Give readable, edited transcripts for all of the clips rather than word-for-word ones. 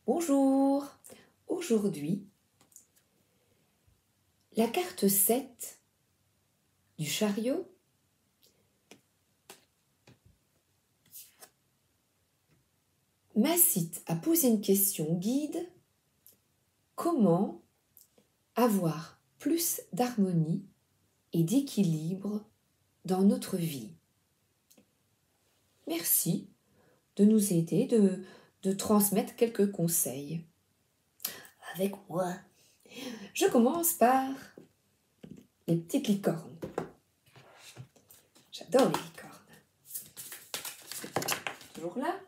Bonjour, aujourd'hui, la carte 7 du chariot m'incite à poser une question guide. Comment avoir plus d'harmonie et d'équilibre dans notre vie? Merci de nous aider, de transmettre quelques conseils avec moi. Je commence par les petites licornes. J'adore les licornes. Toujours là?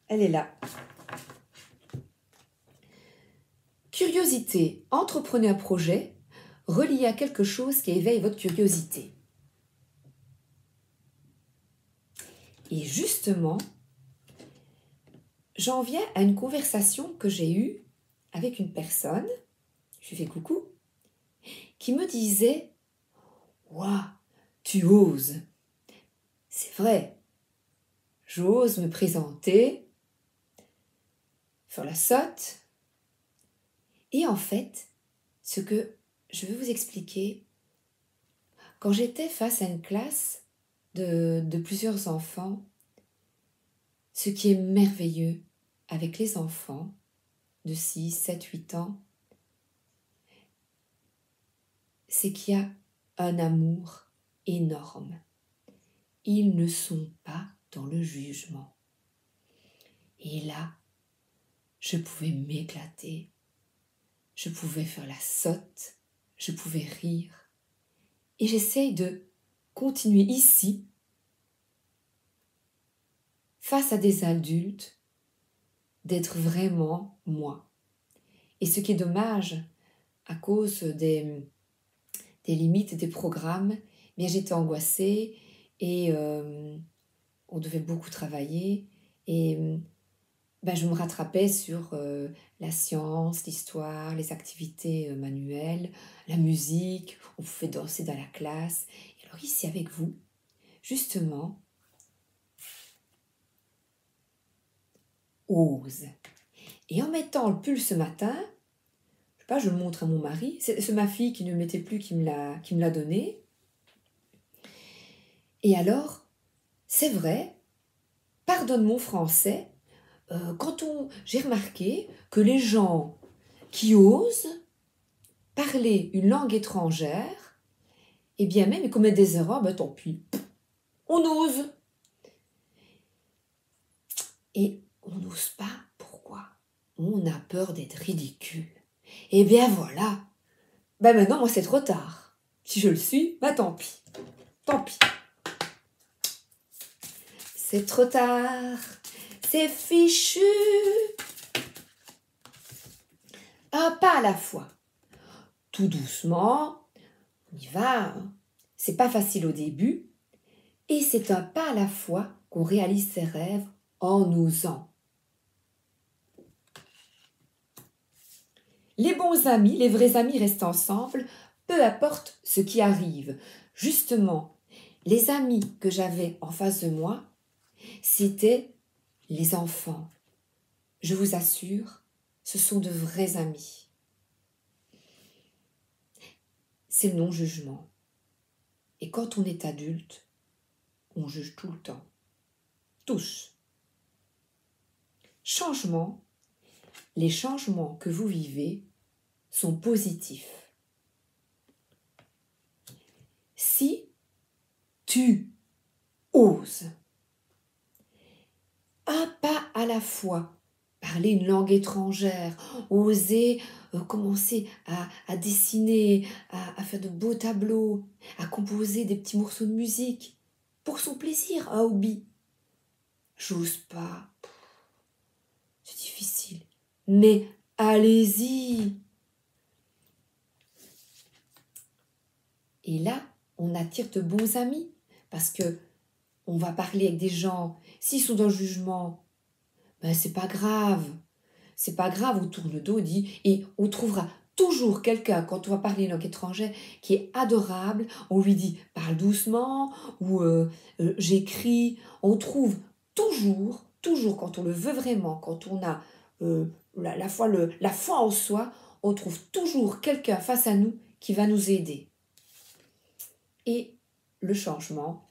Elle est là. Curiosité, entreprenez un projet relié à quelque chose qui éveille votre curiosité. Et justement, j'en viens à une conversation que j'ai eue avec une personne, je lui fais coucou, qui me disait « Waouh, tu oses !» C'est vrai, j'ose me présenter, faire la sotte. Et en fait, ce que je veux vous expliquer, quand j'étais face à une classe de plusieurs enfants, ce qui est merveilleux avec les enfants de 6, 7, 8 ans, c'est qu'il y a un amour énorme. Ils ne sont pas dans le jugement. Et là, je pouvais m'éclater, je pouvais faire la sotte, je pouvais rire. Et j'essaye de continuer ici, face à des adultes, d'être vraiment moi. Et ce qui est dommage, à cause des limites des programmes, bien j'étais angoissée et on devait beaucoup travailler. Et je me rattrapais sur la science, l'histoire, les activités manuelles, la musique, on pouvait danser dans la classe. Et alors ici avec vous, justement, ose. Et en mettant le pull ce matin, je sais pas, je le montre à mon mari, c'est ma fille qui ne le mettait plus, qui me l'a donné. Et alors, c'est vrai, pardonne mon français, j'ai remarqué que les gens qui osent parler une langue étrangère, et bien même ils commettent des erreurs, tant pis, on ose. Et on n'ose pas, pourquoi? On a peur d'être ridicule. Et bien voilà, maintenant moi c'est trop tard. Si je le suis, tant pis, tant pis. C'est trop tard, c'est fichu. Un pas à la fois. Tout doucement, on y va. C'est pas facile au début. Et c'est un pas à la fois qu'on réalise ses rêves en osant. Les bons amis, les vrais amis restent ensemble, peu importe ce qui arrive. Justement, les amis que j'avais en face de moi, c'était les enfants. Je vous assure, ce sont de vrais amis. C'est le non-jugement. Et quand on est adulte, on juge tout le temps. Tous. Changement. Les changements que vous vivez sont positifs. Si tu oses, un pas à la fois, parler une langue étrangère, oser commencer à dessiner, à faire de beaux tableaux, à composer des petits morceaux de musique, pour son plaisir, un hobby. J'ose pas, c'est difficile, mais allez-y. Et là, on attire de bons amis, parce que on va parler avec des gens, s'ils sont dans le jugement, c'est pas grave. C'est pas grave, on tourne le dos, et on trouvera toujours quelqu'un, quand on va parler une langue étrangère, qui est adorable. On lui dit « parle doucement » ou « j'écris ». On trouve toujours toujours, quand on le veut vraiment, quand on a la foi en soi, on trouve toujours quelqu'un face à nous qui va nous aider. Et le changement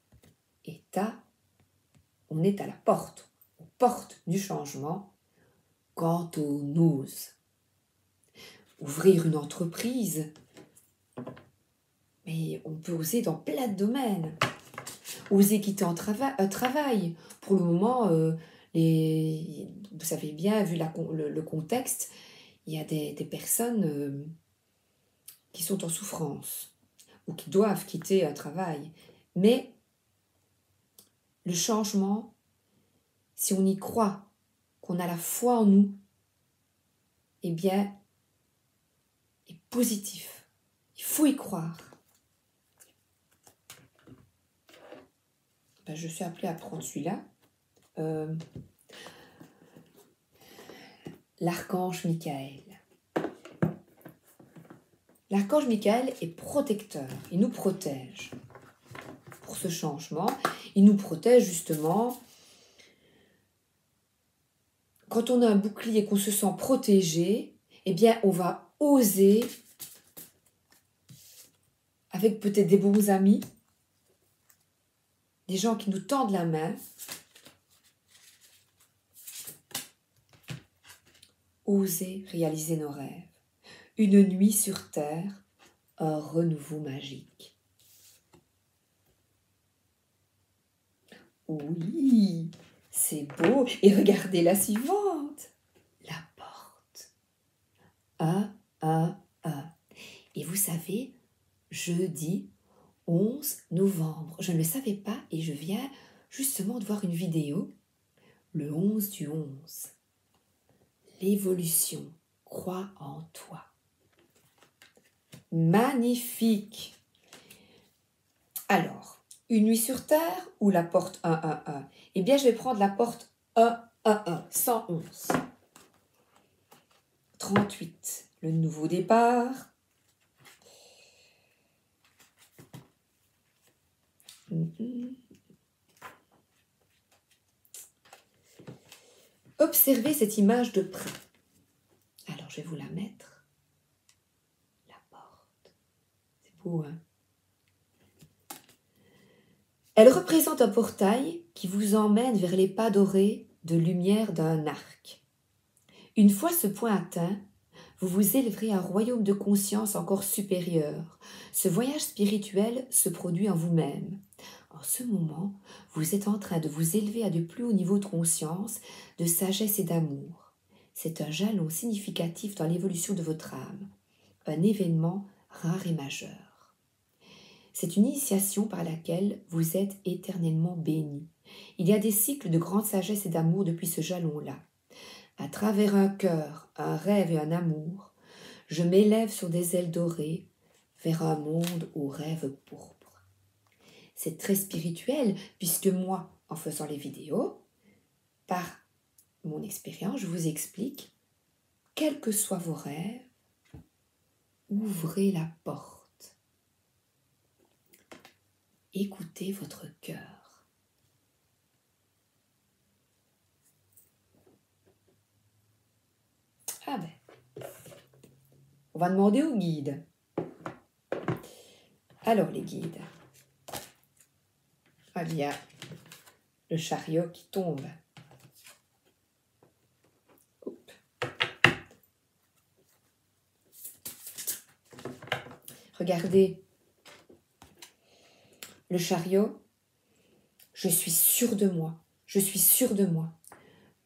on est à la porte, aux portes du changement quand on ose. Ouvrir une entreprise, mais on peut oser dans plein de domaines. Oser quitter un travail. Pour le moment, vous savez bien, vu le contexte, il y a des personnes qui sont en souffrance ou qui doivent quitter un travail. Mais le changement, si on y croit, qu'on a la foi en nous, eh bien, est positif. Il faut y croire. Ben, je suis appelée à prendre celui-là. L'archange Michael. L'archange Michael est protecteur. Il nous protège pour ce changement. Il nous protège justement. Quand on a un bouclier et qu'on se sent protégé, eh bien, on va oser, avec peut-être des bons amis, des gens qui nous tendent la main, oser réaliser nos rêves. Une nuit sur terre, un renouveau magique. Oui, c'est beau. Et regardez la suivante. La porte. Un. Et vous savez, jeudi 11 novembre. Je ne le savais pas et je viens justement de voir une vidéo. Le 11 du 11. L'évolution. Crois en toi. Magnifique. Alors, une nuit sur terre ou la porte 111? Eh bien, je vais prendre la porte 111, 111. 38, le nouveau départ. Observez cette image de près. Alors, je vais vous la mettre. La porte. C'est beau, hein? Elle représente un portail qui vous emmène vers les pas dorés de lumière d'un arc. Une fois ce point atteint, vous vous élèverez à un royaume de conscience encore supérieur. Ce voyage spirituel se produit en vous-même. En ce moment, vous êtes en train de vous élever à de plus hauts niveaux de conscience, de sagesse et d'amour. C'est un jalon significatif dans l'évolution de votre âme, un événement rare et majeur. C'est une initiation par laquelle vous êtes éternellement béni. Il y a des cycles de grande sagesse et d'amour depuis ce jalon-là. À travers un cœur, un rêve et un amour, je m'élève sur des ailes dorées vers un monde aux rêves pourpres. C'est très spirituel puisque moi, en faisant les vidéos, par mon expérience, je vous explique, quels que soient vos rêves, ouvrez la porte. Écoutez votre cœur. Ah ben, on va demander aux guides. Alors les guides, il y a le chariot qui tombe. Oups. Regardez, le chariot, je suis sûre de moi, je suis sûre de moi.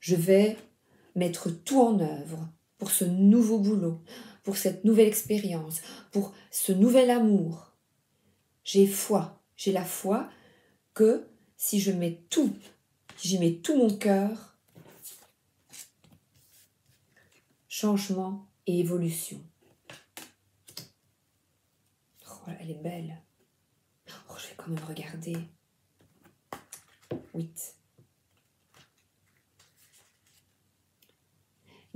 Je vais mettre tout en œuvre pour ce nouveau boulot, pour cette nouvelle expérience, pour ce nouvel amour. J'ai foi, j'ai la foi que si j'y mets tout mon cœur, changement et évolution. Oh, elle est belle. Oh, je vais quand même regarder. 8.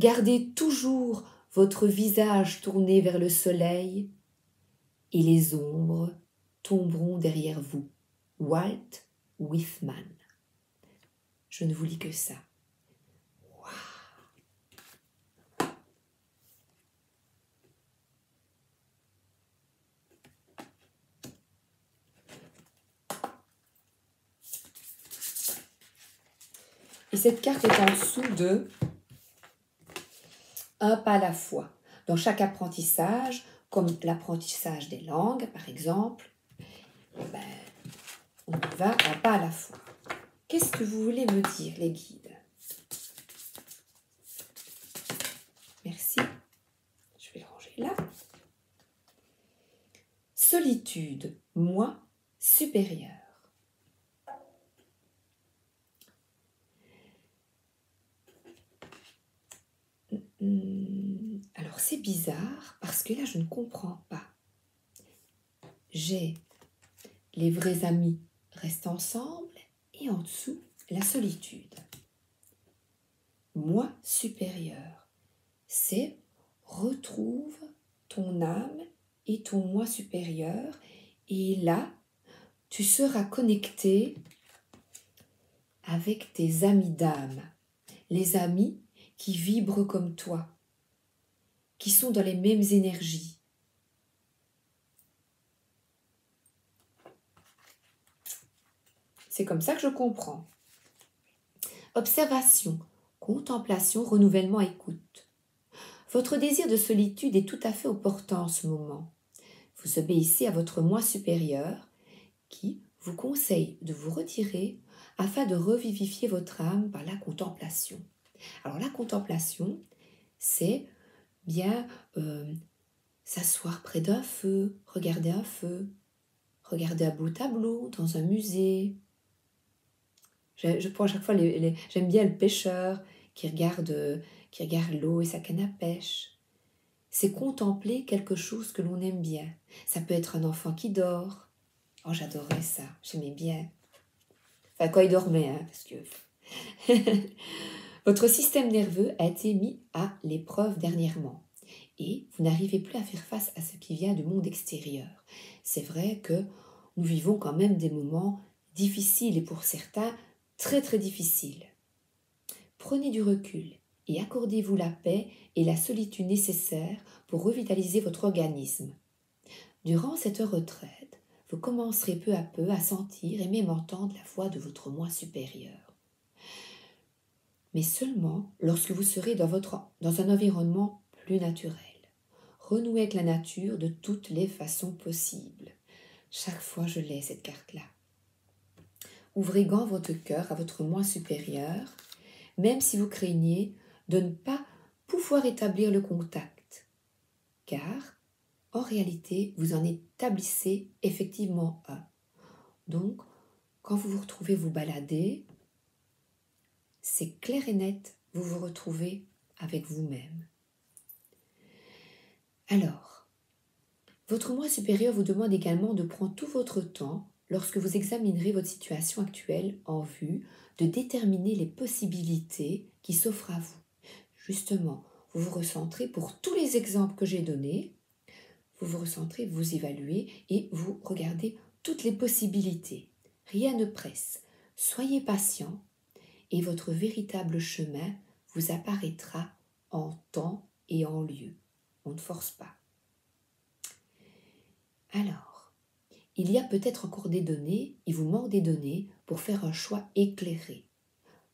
Gardez toujours votre visage tourné vers le soleil et les ombres tomberont derrière vous. Walt Whitman. Je ne vous lis que ça. cette carte est en dessous de un pas à la fois. Dans chaque apprentissage, comme l'apprentissage des langues, par exemple, ben, on y va un pas à la fois. Qu'est-ce que vous voulez me dire, les guides? Merci. Je vais le ranger là. Solitude, moi supérieur. Alors c'est bizarre parce que là je ne comprends pas. J'ai les vrais amis restent ensemble et en dessous la solitude. Moi supérieur, c'est retrouve ton âme et ton moi supérieur et là tu seras connecté avec tes amis d'âme, les amis qui vibrent comme toi, qui sont dans les mêmes énergies. C'est comme ça que je comprends. Observation, contemplation, renouvellement, écoute. Votre désir de solitude est tout à fait opportun en ce moment. Vous obéissez à votre moi supérieur qui vous conseille de vous retirer afin de revivifier votre âme par la contemplation. Alors la contemplation, c'est bien s'asseoir près d'un feu, regarder un feu, regarder un beau tableau dans un musée. Je prends à chaque fois, j'aime bien le pêcheur qui regarde l'eau et sa canne à pêche. C'est contempler quelque chose que l'on aime bien. Ça peut être un enfant qui dort. Oh, j'adorais ça, j'aimais bien. Enfin, quand il dormait, hein, parce que... Votre système nerveux a été mis à l'épreuve dernièrement et vous n'arrivez plus à faire face à ce qui vient du monde extérieur. C'est vrai que nous vivons quand même des moments difficiles et pour certains très très difficiles. Prenez du recul et accordez-vous la paix et la solitude nécessaires pour revitaliser votre organisme. Durant cette retraite, vous commencerez peu à peu à sentir et même entendre la voix de votre moi supérieur. Mais seulement lorsque vous serez dans un environnement plus naturel. Renouez avec la nature de toutes les façons possibles. Chaque fois je l'ai cette carte-là. Ouvrez grand votre cœur à votre moi supérieur, même si vous craignez de ne pas pouvoir établir le contact. Car, en réalité, vous en établissez effectivement un. Donc, quand vous vous retrouvez vous balader, c'est clair et net, vous vous retrouvez avec vous-même. Alors, votre moi supérieur vous demande également de prendre tout votre temps lorsque vous examinerez votre situation actuelle en vue de déterminer les possibilités qui s'offrent à vous. Justement, vous vous recentrez pour tous les exemples que j'ai donnés, vous vous recentrez, vous évaluez et vous regardez toutes les possibilités. Rien ne presse. Soyez patient et votre véritable chemin vous apparaîtra en temps et en lieu. On ne force pas. Alors, il y a peut-être encore des données, il vous manque des données pour faire un choix éclairé.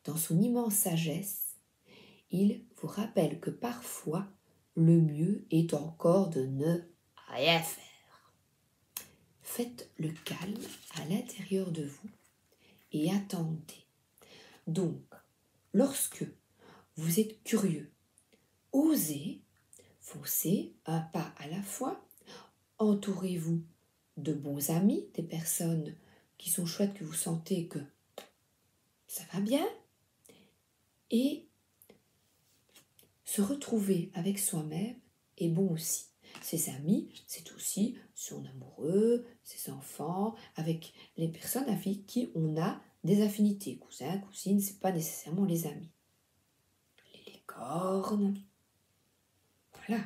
Dans son immense sagesse, il vous rappelle que parfois, le mieux est encore de ne rien faire. Faites le calme à l'intérieur de vous et attendez. Donc, lorsque vous êtes curieux, osez, foncez un pas à la fois, entourez-vous de bons amis, des personnes qui sont chouettes, que vous sentez que ça va bien, et se retrouver avec soi-même est bon aussi. Ses amis, c'est aussi son amoureux, ses enfants, avec les personnes avec qui on a des affinités. Cousins, cousines, c'est pas nécessairement les amis. Les licornes. Voilà.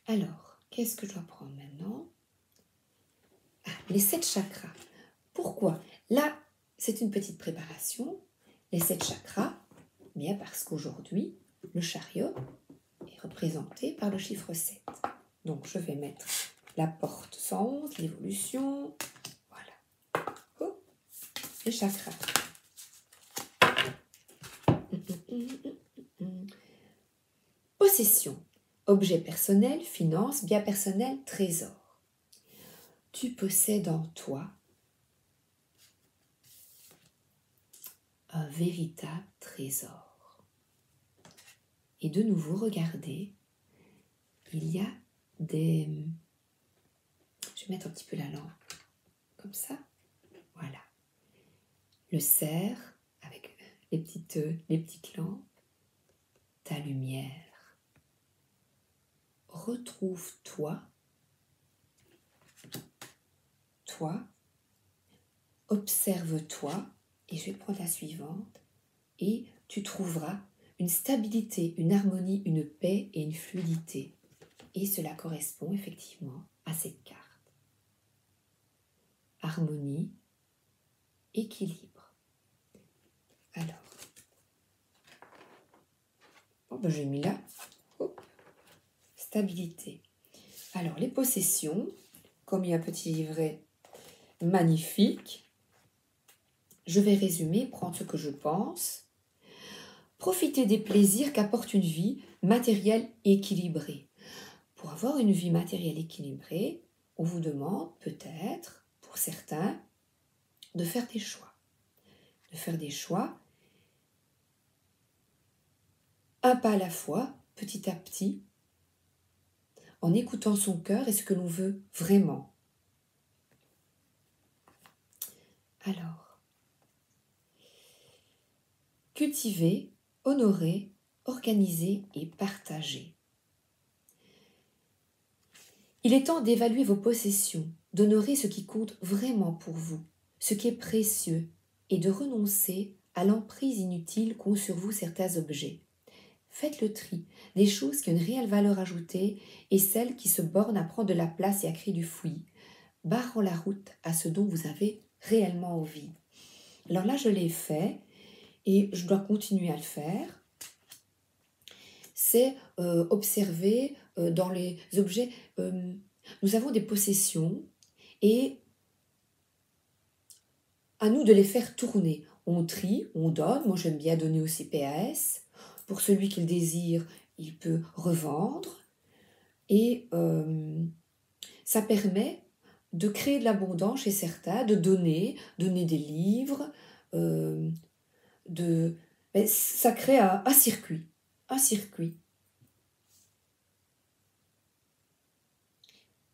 Alors, qu'est-ce que je dois prendre maintenant? Les 7 chakras. Pourquoi? Là, c'est une petite préparation. Les 7 chakras, bien parce qu'aujourd'hui, le chariot est représenté par le chiffre 7. Donc, je vais mettre la porte 111, l'évolution. Voilà. Oh, les chakras. Possession. Objet personnel, finance, bien personnel, trésor. Tu possèdes en toi un véritable trésor. Et de nouveau, regardez, il y a des... Je vais mettre un petit peu la lampe, comme ça. Voilà. Le cerf, avec les petites lampes, ta lumière. Retrouve-toi, observe-toi, et je vais prendre la suivante, et tu trouveras une stabilité, une harmonie, une paix et une fluidité. Et cela correspond effectivement à cette carte. Harmonie, équilibre. Alors, j'ai mis là. Hop. Stabilité. Alors, les possessions, comme il y a un petit livret magnifique, je vais résumer, prendre ce que je pense. Profiter des plaisirs qu'apporte une vie matérielle équilibrée. Pour avoir une vie matérielle équilibrée, on vous demande peut-être, pour certains, de faire des choix. De faire des choix, un pas à la fois, petit à petit, en écoutant son cœur et ce que l'on veut vraiment. Alors, cultiver, honorer, organiser et partager. Il est temps d'évaluer vos possessions, d'honorer ce qui compte vraiment pour vous, ce qui est précieux, et de renoncer à l'emprise inutile qu'ont sur vous certains objets. Faites le tri des choses qui ont une réelle valeur ajoutée et celles qui se bornent à prendre de la place et à créer du fouillis, barrant la route à ce dont vous avez réellement envie. Alors là, je l'ai fait et je dois continuer à le faire. C'est observer dans les objets. Nous avons des possessions et à nous de les faire tourner. On trie, on donne. Moi, j'aime bien donner au CPAS. Pour celui qui le désire, il peut revendre. Et ça permet de créer de l'abondance chez certains, de donner des livres, ça crée un circuit. Un circuit.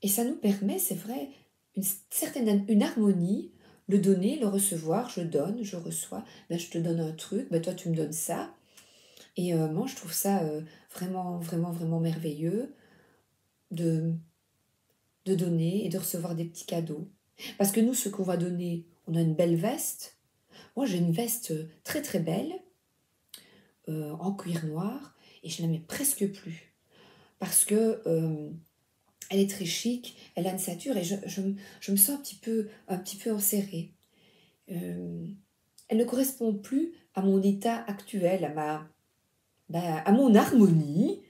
Et ça nous permet, c'est vrai, une harmonie, le donner, le recevoir, je donne, je reçois, je te donne un truc, toi tu me donnes ça. Et moi je trouve ça vraiment, vraiment, vraiment merveilleux de donner et de recevoir des petits cadeaux. Parce que nous, ce qu'on va donner, on a une belle veste. Moi j'ai une veste très très belle, en cuir noir, et je ne la mets presque plus. Parce que elle est très chic, elle a une stature et je me sens un petit peu enserrée. Elle ne correspond plus à mon état actuel, à mon harmonie.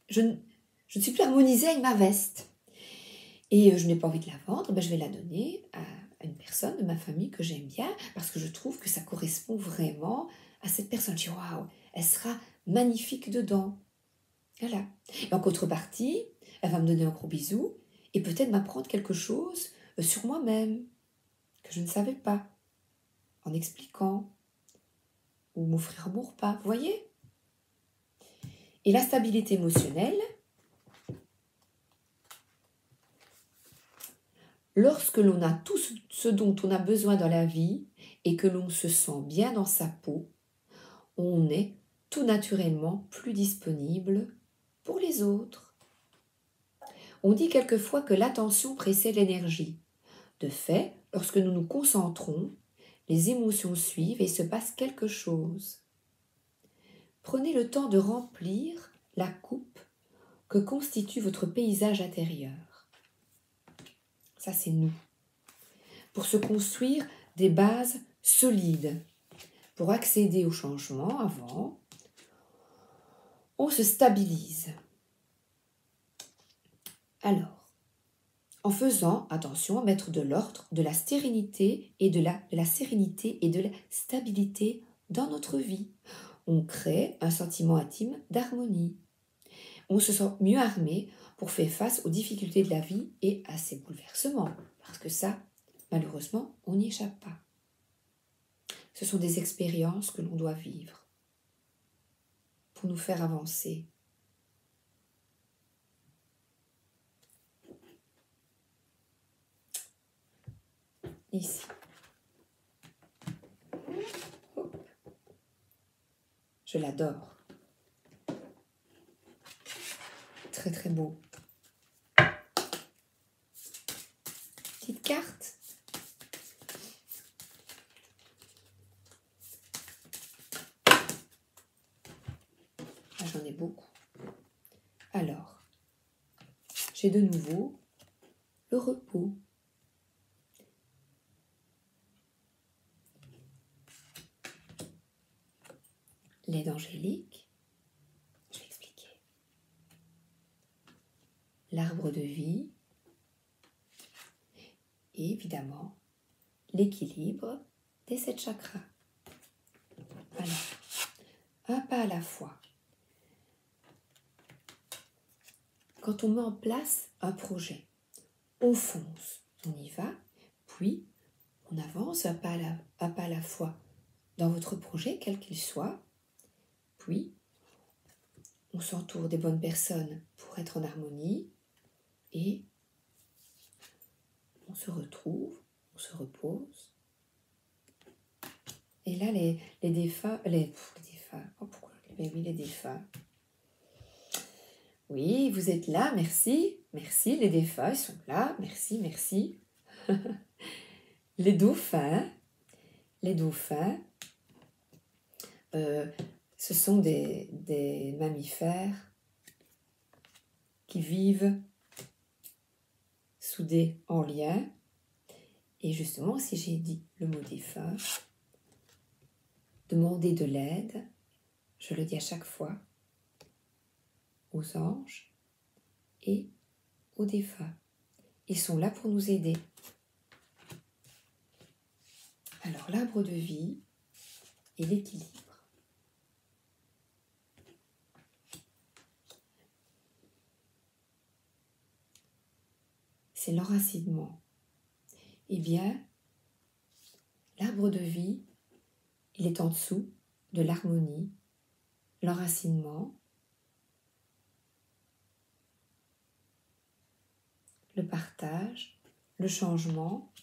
Je ne suis plus harmonisée avec ma veste. Et je n'ai pas envie de la vendre, je vais la donner à une personne de ma famille que j'aime bien parce que je trouve que ça correspond vraiment à cette personne. Je dis waouh, elle sera magnifique dedans. Voilà. Et en contrepartie, elle va me donner un gros bisou et peut-être m'apprendre quelque chose sur moi-même que je ne savais pas, en expliquant, ou m'offrir un bon repas, vous voyez? Et la stabilité émotionnelle, lorsque l'on a tout ce dont on a besoin dans la vie et que l'on se sent bien dans sa peau, on est tout naturellement plus disponible pour les autres. On dit quelquefois que l'attention précède l'énergie. De fait, lorsque nous nous concentrons, les émotions suivent et il se passe quelque chose. Prenez le temps de remplir la coupe que constitue votre paysage intérieur. Ça, c'est nous. Pour se construire des bases solides. Pour accéder au changement avant, on se stabilise. Alors, en faisant attention à mettre de l'ordre, de la sérénité et de la sérénité et de la stabilité dans notre vie. on crée un sentiment intime d'harmonie. On se sent mieux armé pour faire face aux difficultés de la vie et à ses bouleversements. Parce que ça, malheureusement, on n'y échappe pas. Ce sont des expériences que l'on doit vivre pour nous faire avancer. Ici. Hop. Je l'adore. Très très beau. Petite carte. Ah, j'en ai beaucoup. Alors, j'ai de nouveau le repos. L'aide angélique. Je vais expliquer. L'arbre de vie. Et évidemment, l'équilibre des 7 chakras. Alors, un pas à la fois. Quand on met en place un projet, on fonce, on y va, puis on avance un pas à la fois dans votre projet, quel qu'il soit, puis on s'entoure des bonnes personnes pour être en harmonie et on se retrouve, on se repose. Et là, les défunts, oh, pourquoi les défunts. Oui, vous êtes là, merci, merci, les défunts, ils sont là, merci, merci. Les dauphins, ce sont des mammifères qui vivent soudés en lien. Et justement, si j'ai dit le mot défunt, demander de l'aide, je le dis à chaque fois, aux anges et aux défunts. Ils sont là pour nous aider. Alors, l'arbre de vie et l'équilibre. C'est l'enracinement. Eh bien, l'arbre de vie, il est en dessous de l'harmonie, l'enracinement, le partage, le changement.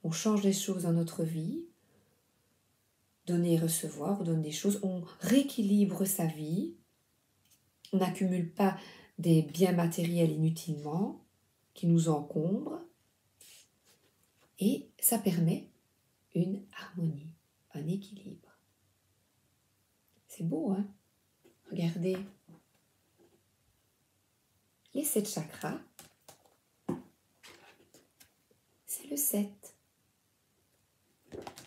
On change des choses dans notre vie, donner et recevoir, on donne des choses, on rééquilibre sa vie, on n'accumule pas des biens matériels inutilement qui nous encombrent et ça permet une harmonie, un équilibre. C'est beau, hein? Regardez. Les 7 chakras, c'est le 7.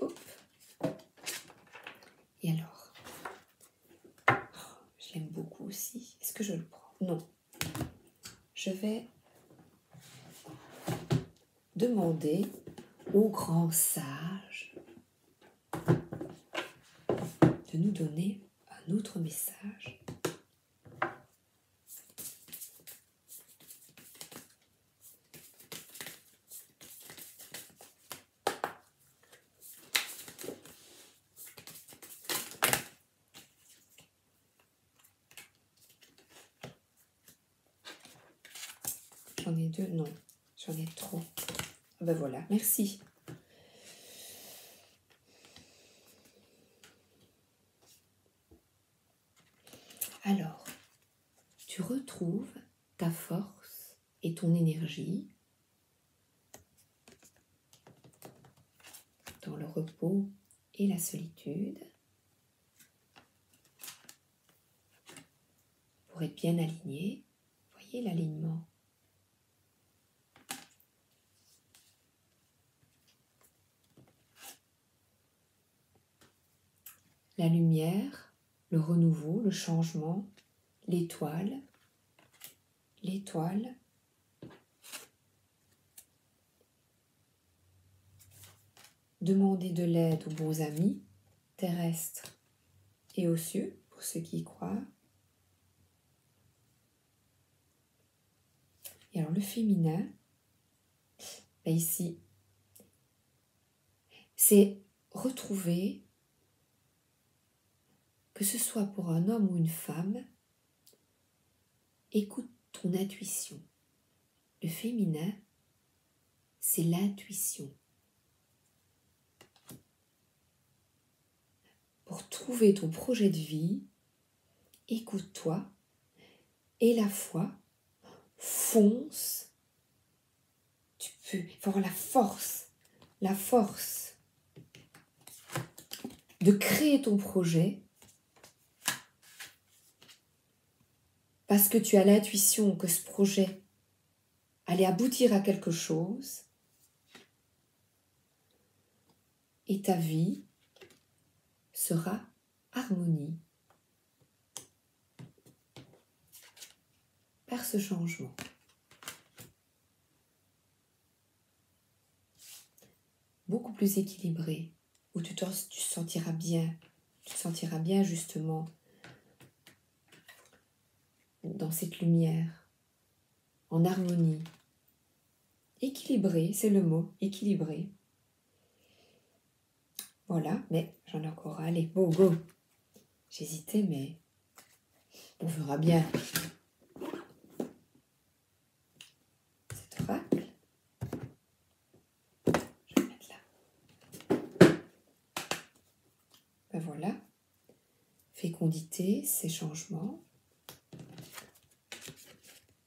Hop. Et alors, je l'aime beaucoup aussi. Est-ce que je le prends? Non. Je vais demander au grand sage de nous donner un autre message. J'en ai 2, non, j'en ai trop. Ben voilà, merci. Alors, tu retrouves ta force et ton énergie dans le repos et la solitude pour être bien aligné. Voyez l'alignement. La lumière, le renouveau, le changement, l'étoile. Demander de l'aide aux bons amis terrestres et aux cieux, pour ceux qui y croient. Et alors le féminin, ben ici, c'est retrouver, que ce soit pour un homme ou une femme, écoute ton intuition. Le féminin, c'est l'intuition. Pour trouver ton projet de vie, écoute-toi et la foi, fonce. Il faut avoir la force de créer ton projet parce que tu as l'intuition que ce projet allait aboutir à quelque chose et ta vie sera harmonie par ce changement. Beaucoup plus équilibré, où tu te sentiras bien. Tu te sentiras bien justement dans cette lumière, en harmonie. Équilibré, c'est le mot, équilibré. Voilà, mais j'en ai encore. Allez, go. J'hésitais, mais on verra bien. Cet oracle. Je vais le mettre là. Ben voilà. Fécondité, c'est changement.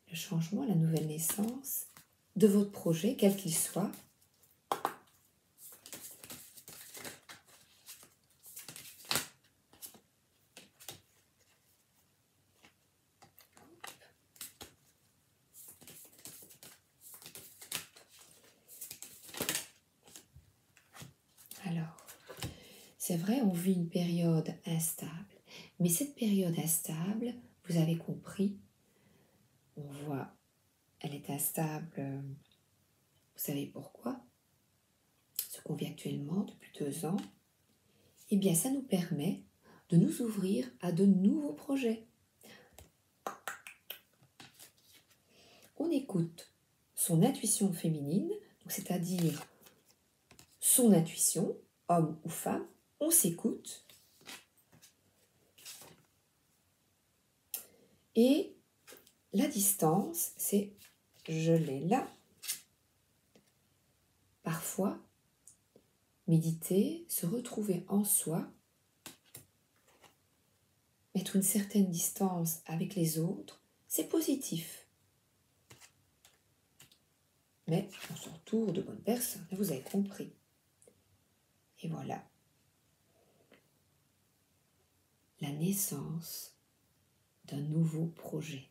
Le changement, la nouvelle naissance de votre projet, quel qu'il soit. Alors, c'est vrai, on vit une période instable, mais cette période instable, vous avez compris, on voit, elle est instable, vous savez pourquoi? Ce qu'on vit actuellement depuis 2 ans, eh bien ça nous permet de nous ouvrir à de nouveaux projets. On écoute son intuition féminine, c'est-à-dire son intuition, homme ou femme, on s'écoute et la distance, c'est je l'ai là. Parfois, méditer, se retrouver en soi, mettre une certaine distance avec les autres, c'est positif. Mais on s'entoure de bonnes personnes, vous avez compris. Et voilà. La naissance d'un nouveau projet.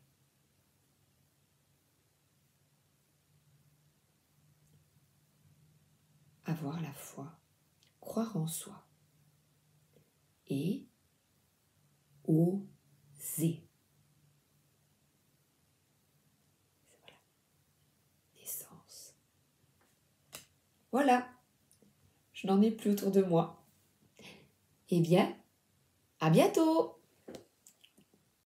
Avoir la foi, croire en soi et oser. Voilà. Naissance. Voilà. Je n'en ai plus autour de moi. Eh bien, à bientôt!